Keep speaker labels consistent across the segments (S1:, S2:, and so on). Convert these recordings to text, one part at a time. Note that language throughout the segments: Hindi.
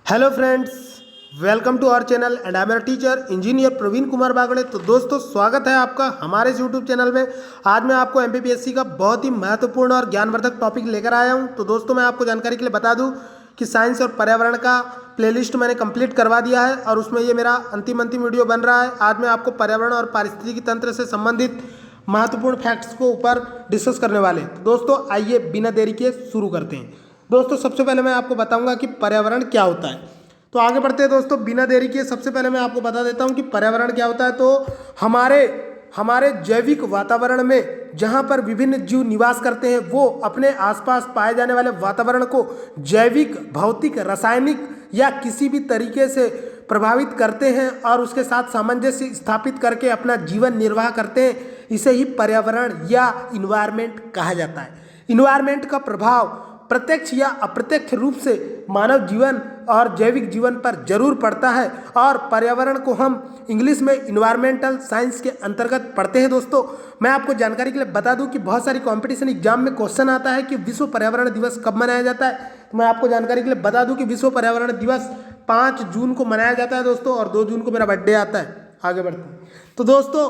S1: Hello friends, welcome to our channel and I am your teacher engineer Praveen Kumar Bagde. तो दोस्तों, स्वागत है आपका हमारे इस यूट्यूब चैनल में। आज मैं आपको एमपीपीएससी का बहुत ही महत्वपूर्ण और ज्ञानवर्धक टॉपिक लेकर आया हूं। तो दोस्तों, मैं आपको जानकारी के लिए बता दूं कि साइंस और पर्यावरण का प्लेलिस्ट मैंने कंप्लीट करवा दिया है और उसमें ये मेरा अंतिम वीडियो बन रहा है। आज मैं आपको पर्यावरण और पारिस्थितिकी तंत्र से संबंधित महत्वपूर्ण फैक्ट्स को ऊपर डिस्कस करने वाले हैं। तो दोस्तों, आइए बिना देरी के शुरू करते हैं। दोस्तों, सबसे पहले मैं आपको बताऊंगा कि पर्यावरण क्या होता है। तो आगे बढ़ते हैं दोस्तों, बिना देरी के सबसे पहले मैं आपको बता देता हूं कि पर्यावरण क्या होता है। तो हमारे जैविक वातावरण में जहां पर विभिन्न जीव निवास करते हैं, वो अपने आसपास पाए जाने वाले वातावरण को जैविक, भौतिक, रासायनिक या किसी भी तरीके से प्रभावित करते हैं और उसके साथ सामंजस्य स्थापित करके अपना जीवन निर्वाह करते हैं। इसे ही पर्यावरण या इन्वायरमेंट कहा जाता है। इन्वायरमेंट का प्रभाव प्रत्यक्ष या अप्रत्यक्ष रूप से मानव जीवन और जैविक जीवन पर जरूर पड़ता है और पर्यावरण को हम इंग्लिश में इन्वायरमेंटल साइंस के अंतर्गत पढ़ते हैं। दोस्तों, मैं आपको जानकारी के लिए बता दूं कि बहुत सारी कंपटीशन एग्जाम में क्वेश्चन आता है कि विश्व पर्यावरण दिवस कब मनाया जाता है। तो मैं आपको जानकारी के लिए बता दूं कि विश्व पर्यावरण दिवस 5 जून को मनाया जाता है दोस्तों, और 2 जून को मेरा बर्थडे आता है। आगे बढ़ते हैं। तो दोस्तों,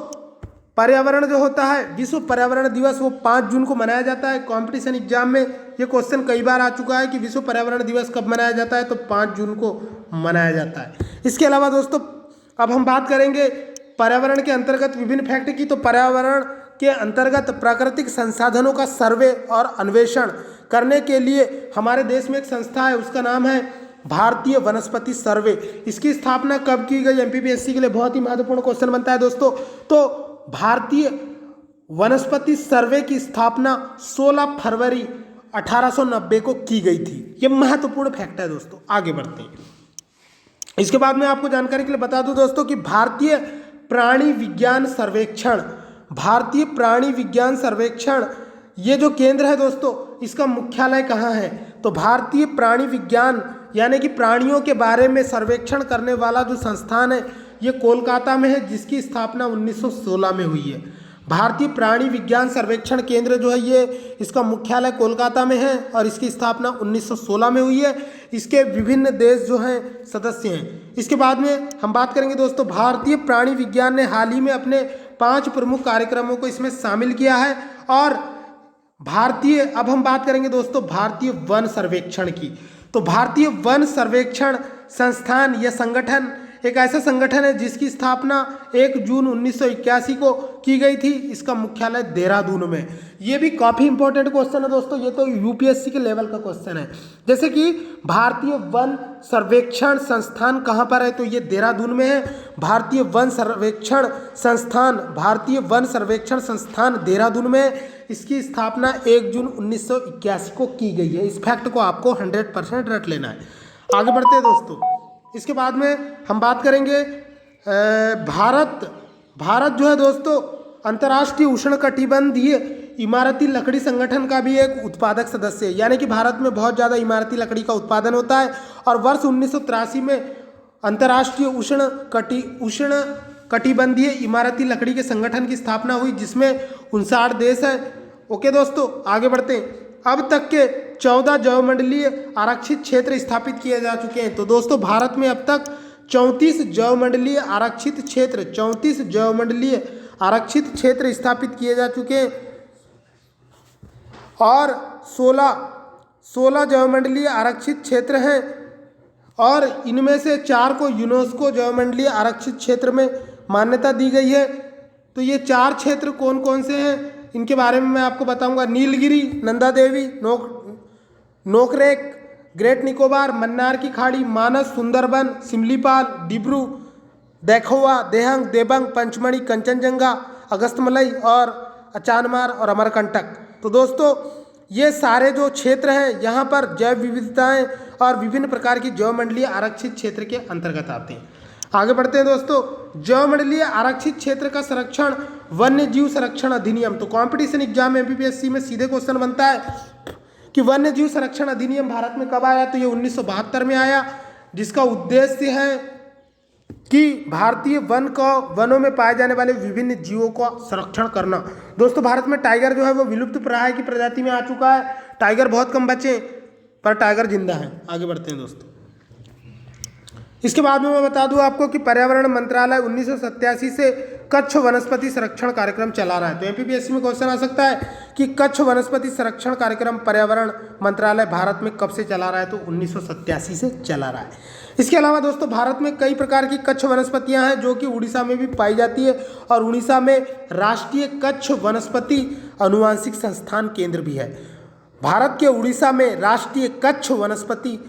S1: पर्यावरण जो होता है, विश्व पर्यावरण दिवस, वो 5 जून को मनाया जाता है। कंपटीशन एग्जाम में ये क्वेश्चन कई बार आ चुका है कि विश्व पर्यावरण दिवस कब मनाया जाता है। तो 5 जून को मनाया जाता है। इसके अलावा दोस्तों, अब हम बात करेंगे पर्यावरण के अंतर्गत विभिन्न फैक्ट की। तो पर्यावरण के अंतर्गत प्राकृतिक संसाधनों का सर्वे और अन्वेषण करने के लिए हमारे देश में एक संस्था है, उसका नाम है भारतीय वनस्पति सर्वे। इसकी स्थापना कब की गई? एमपीपीएससी के लिए बहुत ही महत्वपूर्ण क्वेश्चन बनता है दोस्तों। तो भारतीय वनस्पति सर्वे की स्थापना 16 फरवरी 1890 को की गई थी। यह महत्वपूर्ण फैक्ट है दोस्तों। आगे बढ़ते हैं। इसके बाद मैं आपको जानकारी के लिए बता दूं दोस्तों कि भारतीय प्राणी विज्ञान सर्वेक्षण, भारतीय प्राणी विज्ञान सर्वेक्षण, ये जो केंद्र है दोस्तों, इसका मुख्यालय कहाँ है? तो भारतीय प्राणी विज्ञान यानी कि प्राणियों के बारे में सर्वेक्षण करने वाला जो संस्थान है, ये कोलकाता में है, जिसकी स्थापना 1916 में हुई है। भारतीय प्राणी विज्ञान सर्वेक्षण केंद्र जो है, ये इसका मुख्यालय कोलकाता में है और इसकी स्थापना 1916 में हुई है। इसके विभिन्न देश जो हैं सदस्य हैं। इसके बाद में हम बात करेंगे दोस्तों, भारतीय प्राणी विज्ञान ने हाल ही में अपने 5 प्रमुख कार्यक्रमों को इसमें शामिल किया है। और अब हम बात करेंगे दोस्तों भारतीय वन सर्वेक्षण की। तो भारतीय वन सर्वेक्षण संस्थान या संगठन एक ऐसा संगठन है जिसकी स्थापना 1 जून 1981 को की गई थी। इसका मुख्यालय देहरादून में। ये भी काफ़ी इंपॉर्टेंट क्वेश्चन है दोस्तों, ये तो यूपीएससी के लेवल का क्वेश्चन है। जैसे कि भारतीय वन सर्वेक्षण संस्थान कहाँ पर है? तो ये देहरादून में है। भारतीय वन सर्वेक्षण संस्थान देहरादून में है। इसकी स्थापना 1 जून 1981 को की गई है। इस फैक्ट को आपको 100% रट लेना है। आगे बढ़ते हैं दोस्तों। इसके बाद में हम बात करेंगे भारत जो है दोस्तों, अंतर्राष्ट्रीय उष्णकटिबंधीय इमारती लकड़ी संगठन का भी एक उत्पादक सदस्य है। यानी कि भारत में बहुत ज़्यादा इमारती लकड़ी का उत्पादन होता है और वर्ष 1983 में अंतर्राष्ट्रीय उष्णकटिबंधीय इमारती लकड़ी के संगठन की स्थापना हुई, जिसमें 59 देश हैं। ओके दोस्तों, आगे बढ़ते हैं। अब तक के 14 जैवमंडलीय आरक्षित क्षेत्र स्थापित किए जा चुके हैं। तो दोस्तों, भारत में अब तक 34 जैवमंडलीय आरक्षित क्षेत्र स्थापित किए जा चुके हैं और 16 जैवमंडलीय आरक्षित क्षेत्र हैं और इनमें से 4 को यूनेस्को जैवमंडलीय आरक्षित क्षेत्र में मान्यता दी गई है। तो ये 4 क्षेत्र कौन कौन से हैं, इनके बारे में मैं आपको बताऊंगा। नीलगिरी, नंदा देवी, नोकरेक, ग्रेट निकोबार, मन्नार की खाड़ी, मानस, सुंदरबन, सिमलीपाल, डिब्रू, देखोवा, देहंग, देबंग, पंचमढ़ी, कंचनजंगा, अगस्तमलई और अचानमार और अमरकंटक। तो दोस्तों, ये सारे जो क्षेत्र हैं, यहाँ पर जैव विविधताएं और विभिन्न प्रकार की जैवमंडलीय आरक्षित क्षेत्र के अंतर्गत आते हैं। आगे बढ़ते हैं दोस्तों। जैवमंडलीय आरक्षित क्षेत्र का संरक्षण वन्य जीव संरक्षण अधिनियम। तो कंपटीशन एग्जाम में एमपीपीएससी में सीधे क्वेश्चन बनता है कि वन्य जीव संरक्षण अधिनियम भारत में कब आया? तो ये 1972 में आया, जिसका उद्देश्य है कि भारतीय वनों में पाए जाने वाले विभिन्न जीवों का संरक्षण करना। दोस्तों, भारत में टाइगर जो है वो विलुप्त प्राय की प्रजाति में आ चुका है। टाइगर बहुत कम बचे, पर टाइगर जिंदा है। आगे बढ़ते हैं दोस्तों। इसके बाद में मैं बता दूं आपको कि पर्यावरण मंत्रालय 1987 से कच्छ वनस्पति संरक्षण कार्यक्रम चला रहा है। तो एमपीपीएससी में क्वेश्चन आ सकता है कि कच्छ वनस्पति संरक्षण कार्यक्रम पर्यावरण मंत्रालय भारत में कब से चला रहा है, तो 1987 से चला रहा है। इसके अलावा दोस्तों भारत में कई प्रकार की कच्छ वनस्पतियां हैं जो कि उड़ीसा में भी पाई जाती है, और उड़ीसा में राष्ट्रीय कच्छ वनस्पति अनुवांशिक संस्थान केंद्र भी है। भारत के उड़ीसा में राष्ट्रीय कच्छ वनस्पति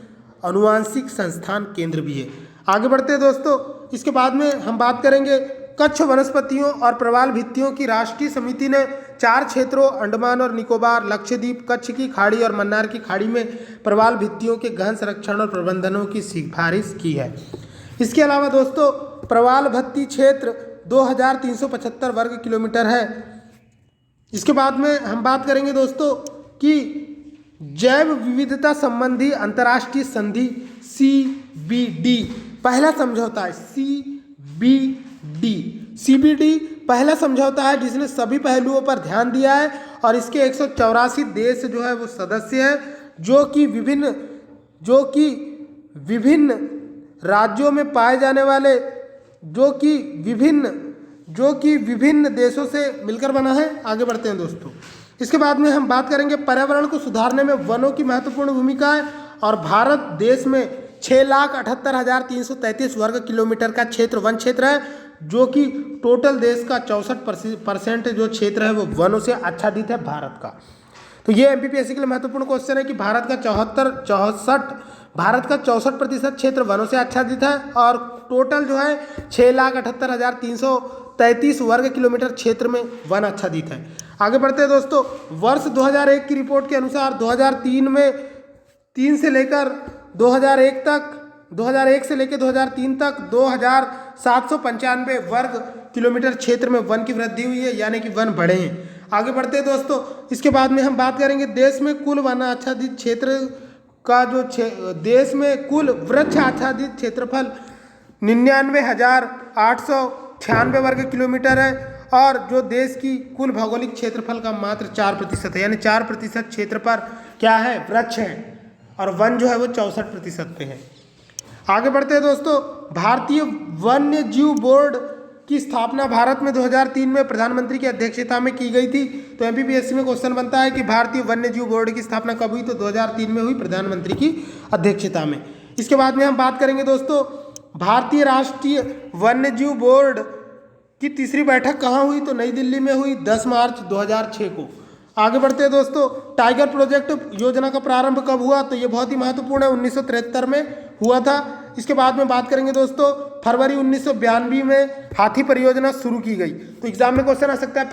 S1: अनुवांशिक संस्थान केंद्र भी है। आगे बढ़ते हैं दोस्तों, इसके बाद में हम बात करेंगे कच्छ वनस्पतियों और प्रवाल भित्तियों की राष्ट्रीय समिति ने 4 क्षेत्रों अंडमान और निकोबार, लक्षद्वीप, कच्छ की खाड़ी और मन्नार की खाड़ी में प्रवाल भित्तियों के गहन संरक्षण और प्रबंधनों की सिफारिश की है। इसके अलावा दोस्तों प्रवाल भित्ति क्षेत्र 2375 वर्ग किलोमीटर है। इसके बाद में हम बात करेंगे दोस्तों कि जैव विविधता संबंधी अंतर्राष्ट्रीय संधि CBD पहला समझौता है। CBD पहला समझौता है जिसने सभी पहलुओं पर ध्यान दिया है, और इसके 184 देश जो है वो सदस्य हैं, जो कि विभिन्न राज्यों में पाए जाने वाले जो कि विभिन्न देशों से मिलकर बना है। आगे बढ़ते हैं दोस्तों, इसके बाद में हम बात करेंगे पर्यावरण को सुधारने में वनों की महत्वपूर्ण भूमिका है। और भारत देश में 6,78,333 वर्ग किलोमीटर का क्षेत्र वन क्षेत्र है, जो कि टोटल देश का 64% जो क्षेत्र है वो वनों से आच्छादित है भारत का। तो ये एमपीपीएससी के लिए महत्वपूर्ण क्वेश्चन है कि भारत का 64% क्षेत्र वनों से आच्छादित है, और टोटल जो है 6,78,333 वर्ग किलोमीटर क्षेत्र में वन आच्छादित है। आगे बढ़ते हैं दोस्तों, वर्ष 2001 की रिपोर्ट के अनुसार 2003 से लेकर 2001 से लेकर 2003 तक 2,795 वर्ग किलोमीटर क्षेत्र में वन की वृद्धि हुई है, यानी कि वन बढ़े हैं। आगे बढ़ते हैं दोस्तों, इसके बाद में हम बात करेंगे देश में कुल वन आच्छादित क्षेत्र का देश में कुल वृक्ष आच्छादित क्षेत्रफल 99,896 वर्ग किलोमीटर है, और जो देश की कुल भौगोलिक क्षेत्रफल का मात्र 4% है, यानी 4% क्षेत्र पर क्या है, वृक्ष है, और वन जो है वो 64% पे है। आगे बढ़ते हैं दोस्तों, भारतीय वन्य जीव बोर्ड की स्थापना भारत में 2003 में प्रधानमंत्री की अध्यक्षता में की गई थी। तो एमपीपीएससी में क्वेश्चन बनता है कि भारतीय वन्य जीव बोर्ड की स्थापना कब हुई, तो 2003 में हुई प्रधानमंत्री की अध्यक्षता में। इसके बाद में हम बात करेंगे दोस्तों, भारतीय राष्ट्रीय वन्य जीव बोर्ड की तीसरी बैठक कहाँ हुई, तो नई दिल्ली में हुई 10 मार्च 2006 को। आगे बढ़ते हैं दोस्तों, टाइगर प्रोजेक्ट योजना का प्रारंभ कब हुआ, तो ये बहुत ही महत्वपूर्ण है, 1973 में हुआ था। इसके बाद में बात करेंगे दोस्तों, फरवरी 1992 में हाथी परियोजना शुरू की गई। तो एग्जाम में क्वेश्चन आ सकता है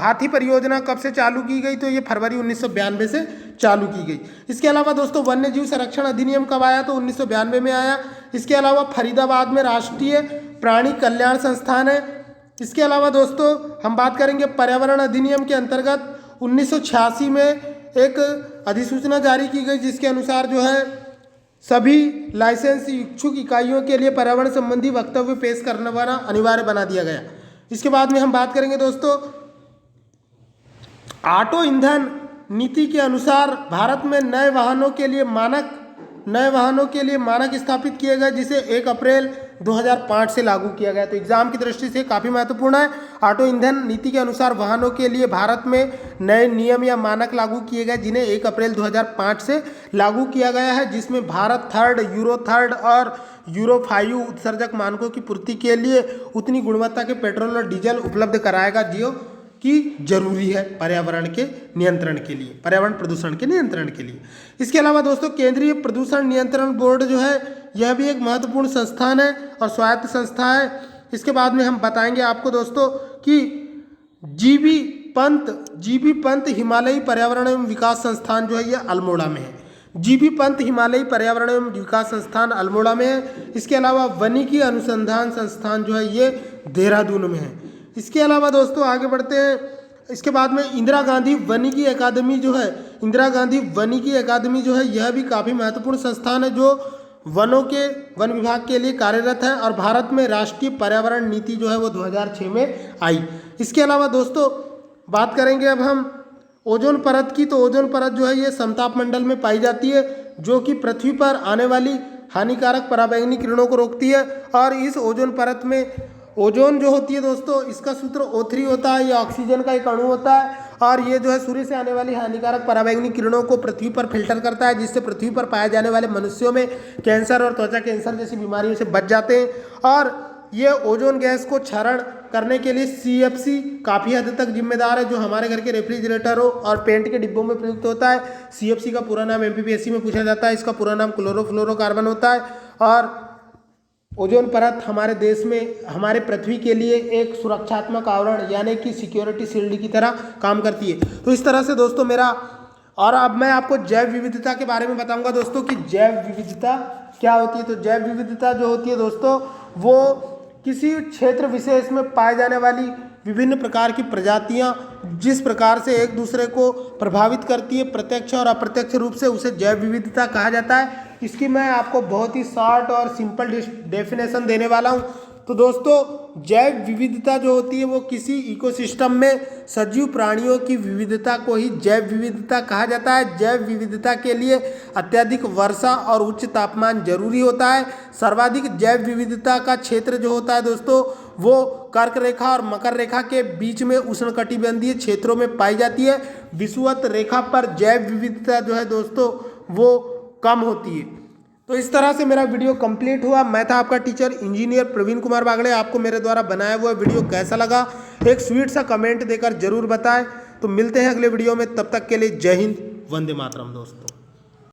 S1: हाथी परियोजना कब से चालू की गई, तो ये फरवरी 1992 से चालू की गई। इसके अलावा दोस्तों वन्य जीव संरक्षण अधिनियम कब आया, तो 1992 में आया। इसके अलावा फरीदाबाद में राष्ट्रीय प्राणी कल्याण संस्थान है। इसके अलावा दोस्तों हम बात करेंगे पर्यावरण अधिनियम के अंतर्गत 1986 में एक अधिसूचना जारी की गई, जिसके अनुसार जो है सभी लाइसेंस इच्छुक इकाइयों के लिए पर्यावरण संबंधी वक्तव्य पेश करने वाला अनिवार्य बना दिया गया। इसके बाद में हम बात करेंगे दोस्तों, ऑटो ईंधन नीति के अनुसार भारत में नए वाहनों के लिए मानक स्थापित किए गए, जिसे 1 अप्रैल 2005 से लागू किया गया। तो एग्जाम की दृष्टि से काफ़ी महत्वपूर्ण है। ऑटो ईंधन नीति के अनुसार वाहनों के लिए भारत में नए नियम या मानक लागू किए गए, जिन्हें 1 अप्रैल 2005 से लागू किया गया है, जिसमें भारत थर्ड, यूरो थर्ड और यूरो 5 उत्सर्जक मानकों की पूर्ति के लिए उतनी गुणवत्ता के पेट्रोल और डीजल उपलब्ध कराएगा जो कि जरूरी है पर्यावरण के नियंत्रण के लिए, पर्यावरण प्रदूषण के नियंत्रण के लिए। इसके अलावा दोस्तों केंद्रीय प्रदूषण नियंत्रण बोर्ड जो है यह भी एक महत्वपूर्ण संस्थान है और स्वायत्त संस्था है। इसके बाद में हम बताएंगे आपको दोस्तों कि जीबी पंत हिमालयी पर्यावरण एवं विकास संस्थान जो है यह अल्मोड़ा में है। जीबी पंत हिमालयी पर्यावरण एवं विकास संस्थान अल्मोड़ा में है। इसके अलावा वनिकी अनुसंधान संस्थान जो है ये देहरादून में है। इसके अलावा दोस्तों आगे बढ़ते हैं, इसके बाद में इंदिरा गांधी वनिकी अकादमी जो है यह भी काफ़ी महत्वपूर्ण संस्थान है जो वन विभाग के लिए कार्यरत है और भारत में राष्ट्रीय पर्यावरण नीति जो है वो 2006 में आई। इसके अलावा दोस्तों बात करेंगे अब हम ओजोन परत की। तो ओजोन परत जो है ये समताप मंडल में पाई जाती है, जो कि पृथ्वी पर आने वाली हानिकारक पराबैंगनी किरणों को रोकती है। और इस ओजोन परत में ओजोन जो होती है दोस्तों, इसका सूत्र O3 होता है, ये ऑक्सीजन का एक अणु होता है और ये जो है सूर्य से आने वाली हानिकारक पराबैंगनी किरणों को पृथ्वी पर फिल्टर करता है, जिससे पृथ्वी पर पाए जाने वाले मनुष्यों में कैंसर और त्वचा कैंसर जैसी बीमारियों से बच जाते हैं। और ये ओजोन गैस को क्षरण करने के लिए CFC काफ़ी हद तक जिम्मेदार है, जो हमारे घर के रेफ्रिजरेटरों और पेंट के डिब्बों में प्रयुक्त होता है। CFC का पूरा नाम MPPSC में पूछा जाता है, इसका पूरा नाम क्लोरोफ्लोरोकार्बन होता है। और ओजोन परत हमारे देश में, हमारे पृथ्वी के लिए एक सुरक्षात्मक आवरण यानी कि सिक्योरिटी शील्ड की तरह काम करती है। तो इस तरह से दोस्तों मेरा, और अब मैं आपको जैव विविधता के बारे में बताऊंगा दोस्तों कि जैव विविधता क्या होती है। तो जैव विविधता जो होती है दोस्तों, वो किसी क्षेत्र विशेष में पाए जाने वाली विभिन्न प्रकार की प्रजातियां जिस प्रकार से एक दूसरे को प्रभावित करती है प्रत्यक्ष और अप्रत्यक्ष रूप से, उसे जैव विविधता कहा जाता है। इसकी मैं आपको बहुत ही शॉर्ट और सिंपल डेफिनेशन देने वाला हूं। तो दोस्तों जैव विविधता जो होती है वो किसी इकोसिस्टम में सजीव प्राणियों की विविधता को ही जैव विविधता कहा जाता है। जैव विविधता के लिए अत्यधिक वर्षा और उच्च तापमान जरूरी होता है। सर्वाधिक जैव विविधता का क्षेत्र जो होता है दोस्तों, वो कर्क रेखा और मकर रेखा के बीच में उष्णकटिबंधीय क्षेत्रों में पाई जाती है। विषुवत रेखा पर जैव विविधता जो है दोस्तों वो कम होती है। तो इस तरह से मेरा वीडियो कंप्लीट हुआ। मैं था आपका टीचर इंजीनियर प्रवीण कुमार बागड़े। आपको मेरे द्वारा बनाया हुआ वीडियो कैसा लगा एक स्वीट सा कमेंट देकर जरूर बताएं। तो मिलते हैं अगले वीडियो में, तब तक के लिए जय हिंद, वंदे मातरम दोस्तों।